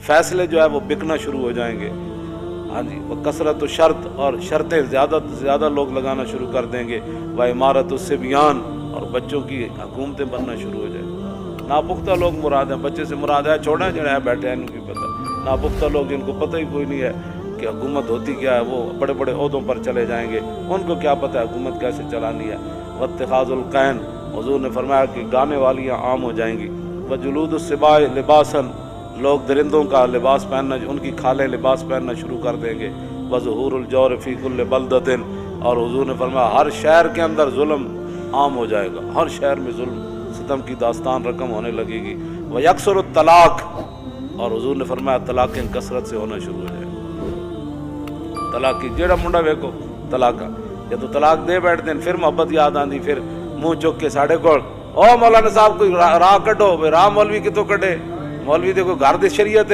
فیصلے جو ہے وہ بکنا شروع ہو جائیں گے. ہاں جی، وہ کثرت و شرط اور شرطیں زیادہ سے زیادہ لوگ لگانا شروع کر دیں گے. وہ عمارت الصبیان، اور بچوں کی حکومتیں بننا شروع ہو جائیں گی. ناپختہ لوگ مراد ہیں، بچے سے مراد ہے چھوڑیں جڑے بیٹھے ہیں ان کی پتہ. ناپختہ لوگ جن کو پتہ ہی کوئی نہیں ہے کہ حکومت ہوتی کیا ہے، وہ بڑے بڑے عہدوں پر چلے جائیں گے، ان کو کیا پتہ ہے حکومت کیسے چلانی ہے. واتخاذ القین، حضور نے فرمایا کہ گانے والیاں عام ہو جائیں گی. وجلود السباع لباسا، لوگ درندوں کا لباس پہننا، ان کی کھالیں لباس پہننا شروع کر دیں گے. وظہور الجور فی کل بلدۃ، اور حضور نے فرمایا ہر شہر کے اندر ظلم عام ہو جائے گا، ہر شہر میں ظلم ستم کی داستان رقم ہونے لگے گی. ویکثر الطلاق، اور حضور نے فرمایا طلاقیں کثرت سے ہونا شروع ہو جائے گی. طلاق کی جیڑا منڈا ویکو طلاق، یا تو طلاق دے بیٹھتے ہیں پھر محبت یاد آندی، پھر منہ چک کے ساڑھے کو او مولانا صاحب کوئی راہ کڈو. راہ مولوی کتوں کڈے؟ مولوی دے کوئی گھر دی شریعت ہے،